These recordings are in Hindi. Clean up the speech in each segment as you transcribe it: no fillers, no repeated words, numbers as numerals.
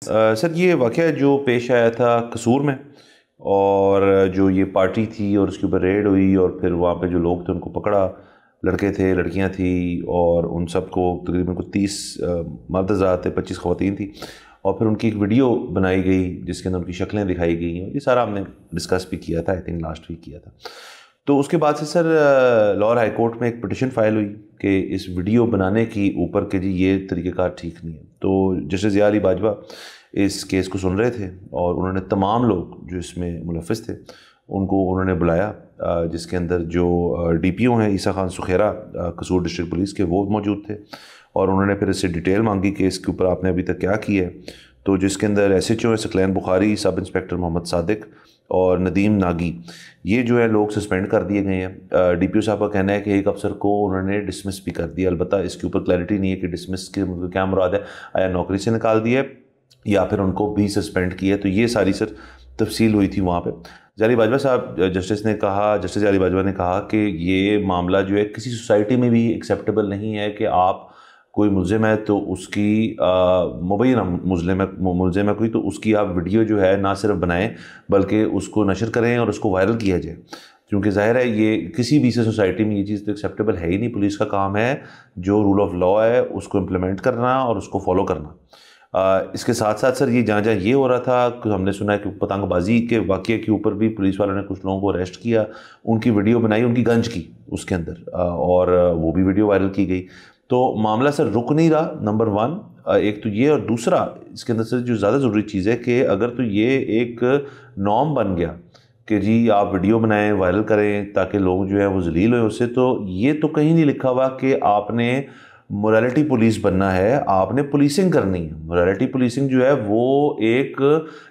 सर ये वाक़या जो पेश आया था कसूर में, और जो ये पार्टी थी और उसके ऊपर रेड हुई और फिर वहाँ पे जो लोग थे उनको पकड़ा, लड़के थे लड़कियाँ थी, और उन सबको तकरीबन कुछ 30 मर्द हज़ार थे, 25 ख़वातीन थी, और फिर उनकी एक वीडियो बनाई गई जिसके अंदर उनकी शक्लें दिखाई गई। और ये सारा हमने डिस्कस भी किया था, आई थिंक लास्ट वीक किया था। तो उसके बाद से सर लाहौर हाई कोर्ट में एक पिटिशन फाइल हुई कि इस वीडियो बनाने की ऊपर के जी ये तरीक़ेकार ठीक नहीं है। तो जस्टिस ज़िया अली बाजवा इस केस को सुन रहे थे और उन्होंने तमाम लोग जो इसमें मुलफ़िस थे उनको उन्होंने बुलाया, जिसके अंदर जो DPO हैं ईसा खान सुखेरा कसूर डिस्ट्रिक्ट पुलिस के, वो मौजूद थे। और उन्होंने फिर इससे डिटेल मांगी कि इसके ऊपर आपने अभी तक क्या किया है। तो जिसके अंदर SHO है सकलैन बुखारी, सब इंस्पेक्टर मोहम्मद सादिक और नदीम नागी, ये जो है लोग सस्पेंड कर दिए गए हैं। DPO साहब का कहना है कि एक अफसर को उन्होंने डिसमिस भी कर दिया। अलबत्ता इसके ऊपर क्लैरिटी नहीं है कि डिसमिस के क्या मुराद है, आया नौकरी से निकाल दिया है या फिर उनको भी सस्पेंड किया। तो ये सारी सर तफसील हुई थी वहाँ पे। ज़िया अली बाजवा साहब जस्टिस ज़िया अली बाजवा ने कहा कि ये मामला जो है किसी सोसाइटी में भी एक्सेप्टेबल नहीं है कि आप कोई मुलजिम है तो उसकी मुबैना मुलजिम है कोई, तो उसकी आप वीडियो जो है ना सिर्फ बनाएं बल्कि उसको नशर करें और उसको वायरल किया जाए, क्योंकि ज़ाहिर है ये किसी भी से सोसाइटी में ये चीज़ तो एक्सेप्टेबल है ही नहीं। पुलिस का काम है जो रूल ऑफ लॉ है उसको इम्प्लीमेंट करना और उसको फॉलो करना। इसके साथ साथ सर ये जहाँ ये हो रहा था, हमने सुना है कि पतंगबाजी के वाक़े के ऊपर भी पुलिस वालों ने कुछ लोगों को अरेस्ट किया, उनकी वीडियो बनाई, उनकी गंज की उसके अंदर, और वो भी वीडियो वायरल की गई। तो मामला सर रुक नहीं रहा, नंबर 1 एक तो ये, और दूसरा इसके अंदर सर जो ज़्यादा ज़रूरी चीज़ है कि अगर तो ये एक नॉर्म बन गया कि जी आप वीडियो बनाएं वायरल करें ताकि लोग जो है वो जलील हुए उससे, तो ये तो कहीं नहीं लिखा हुआ कि आपने मोरालिटी पुलिस बनना है, आपने पुलिसिंग करनी है। मोरालिटी पुलिसिंग जो है वो एक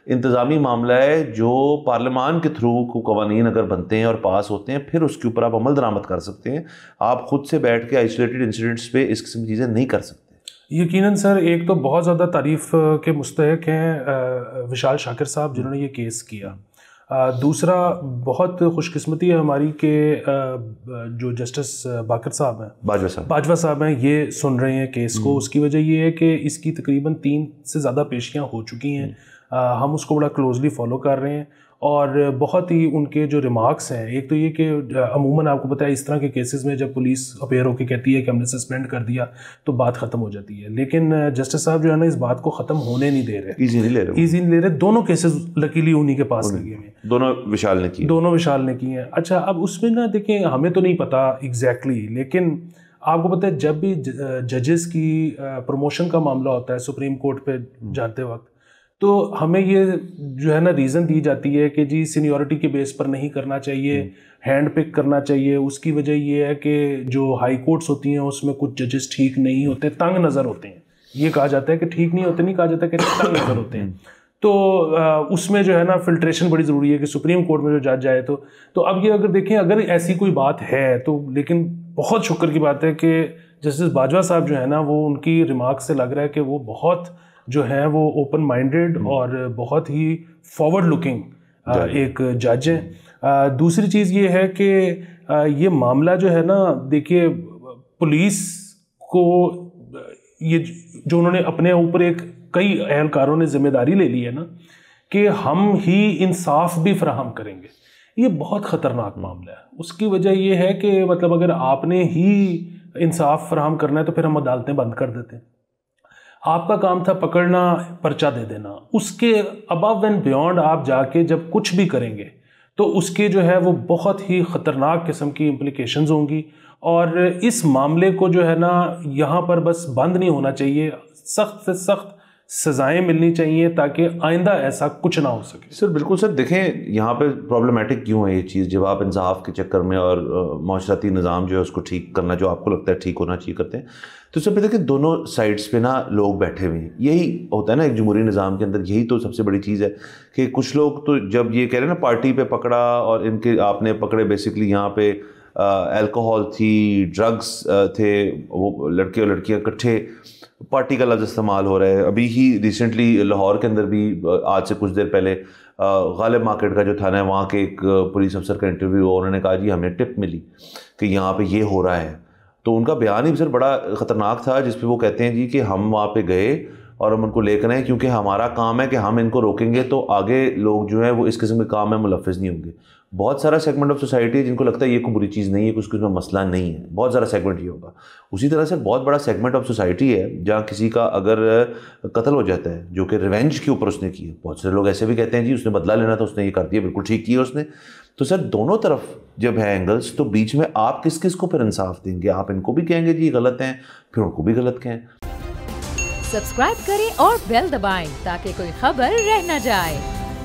इंतज़ामी मामला है जो पार्लियामान के थ्रू को कवानीन अगर बनते हैं और पास होते हैं फिर उसके ऊपर आप अमल दरामद कर सकते हैं। आप खुद से बैठ के आइसोलेटेड इंसिडेंट्स पे इस किस्म की चीज़ें नहीं कर सकते। यकीनन सर, एक तो बहुत ज़्यादा तारीफ़ के मुस्तहक हैं विशाल शाकिर साहब जिन्होंने ये केस किया। दूसरा, बहुत खुशकिस्मती है हमारी कि जो जस्टिस बाजवा साहब हैं ये सुन रहे हैं केस को। उसकी वजह ये है कि इसकी तकरीबन 3 से ज़्यादा पेशियां हो चुकी हैं। हम उसको बड़ा क्लोजली फॉलो कर रहे हैं और बहुत ही उनके जो रिमार्क्स हैं, एक तो ये कि अमूमन आपको पता है इस तरह के केसेस में जब पुलिस अपेयर होकर कहती है कि हमने सस्पेंड कर दिया तो बात ख़त्म हो जाती है, लेकिन जस्टिस साहब जो है ना इस बात को ख़त्म होने नहीं दे रहे, ईजी नहीं ले रहे। दोनों केसेस लकीली उन्हीं के पास लगे हुए हैं, दोनों विशाल ने की हैं। अच्छा, अब उसमें ना देखें, हमें तो नहीं पता एग्जैक्टली, लेकिन आपको पता है जब भी जजेस की प्रमोशन का मामला होता है सुप्रीम कोर्ट पे जाते वक्त, तो हमें ये जो है ना रीज़न दी जाती है कि जी सीनियरिटी के बेस पर नहीं करना चाहिए, हैंड पिक करना चाहिए। उसकी वजह ये है कि जो हाई कोर्ट्स होती हैं उसमें कुछ जजेस ठीक नहीं होते, तंग नज़र होते हैं। ये कहा जाता है कि ठीक नहीं होते, नहीं कहा जाता कि तंग नज़र होते हैं। तो उसमें जो है ना फिल्ट्रेशन बड़ी ज़रूरी है कि सुप्रीम कोर्ट में जो जज जाए तो अब ये अगर देखें, अगर ऐसी कोई बात है तो, लेकिन बहुत शुक्र की बात है कि जस्टिस बाजवा साहब जो है ना वो उनकी रिमार्क से लग रहा है कि वो बहुत जो है वो ओपन माइंडेड और बहुत ही फॉरवर्ड लुकिंग एक जज है। दूसरी चीज़ ये है कि ये मामला जो है ना, देखिए पुलिस को ये जो उन्होंने अपने ऊपर एक कई एहलकारों ने जिम्मेदारी ले ली है ना कि हम ही इंसाफ भी फराहम करेंगे, ये बहुत ख़तरनाक मामला है। उसकी वजह ये है कि मतलब अगर आपने ही इंसाफ फराहम करना है तो फिर हम अदालतें बंद कर देते हैं। आपका काम था पकड़ना, पर्चा दे देना, उसके अबव एंड बियॉन्ड आप जाके जब कुछ भी करेंगे तो उसके जो है वो बहुत ही ख़तरनाक किस्म की इम्प्लिकेशंस होंगी। और इस मामले को जो है ना यहाँ पर बस बंद नहीं होना चाहिए, सख्त से सख्त सज़ाएं मिलनी चाहिए ताकि आइंदा ऐसा कुछ ना हो सके। सर बिल्कुल सर, देखें यहाँ पे प्रॉब्लमेटिक क्यों है ये चीज़, जब आप इंसाफ के चक्कर में और माशरती निज़ाम जो है उसको ठीक करना, जो आपको लगता है ठीक होना चाहिए, करते हैं। तो सब देखिए दोनों साइड्स पे ना लोग बैठे हुए हैं, यही होता है ना एक जमहूरी निज़ाम के अंदर, यही तो सबसे बड़ी चीज़ है कि कुछ लोग तो जब ये कह रहे हैं ना पार्टी पे पकड़ा और इनके आपने पकड़े, बेसिकली यहाँ पे अल्कोहल थी, ड्रग्स थे, वो लड़के और लड़कियाँ इकट्ठे, पार्टी का लफ्ज़ इस्तेमाल हो रहा है। अभी ही रिसेंटली लाहौर के अंदर भी आज से कुछ देर पहले गालिब मार्केट का जो थाना है वहाँ के एक पुलिस अफसर का इंटरव्यू हुआ, उन्होंने कहा जी हमें टिप मिली कि यहाँ पे ये हो रहा है। तो उनका बयान ही सर बड़ा ख़तरनाक था जिस पे वो कहते हैं जी कि हम वहाँ पे गए और हम उनको लेकर आएँ, क्योंकि हमारा काम है कि हम इनको रोकेंगे तो आगे लोग जो है वो इस किस्म के काम में मुलव्वस नहीं होंगे। बहुत सारा सेगमेंट ऑफ सोसाइटी है जिनको लगता है ये कोई बुरी चीज़ नहीं है, कुछ उसमें मसला नहीं है, बहुत सारा सेगमेंट ये होगा। उसी तरह से बहुत बड़ा सेगमेंट ऑफ सोसाइटी है जहाँ किसी का अगर कत्ल हो जाता है जो कि रिवेंज के ऊपर उसने किया, बहुत सारे लोग ऐसे भी कहते हैं जी उसने बदला लेना था, उसने ये कर दिया, बिल्कुल ठीक किया उसने। तो सर दोनों तरफ जब है एंगल्स, तो बीच में आप किस किस को फिर इंसाफ देंगे? आप इनको भी कहेंगे जी गलत हैं, फिर उनको भी गलत कहें। सब्सक्राइब करें और बेल दबाएं ताकि कोई खबर रह न जाए।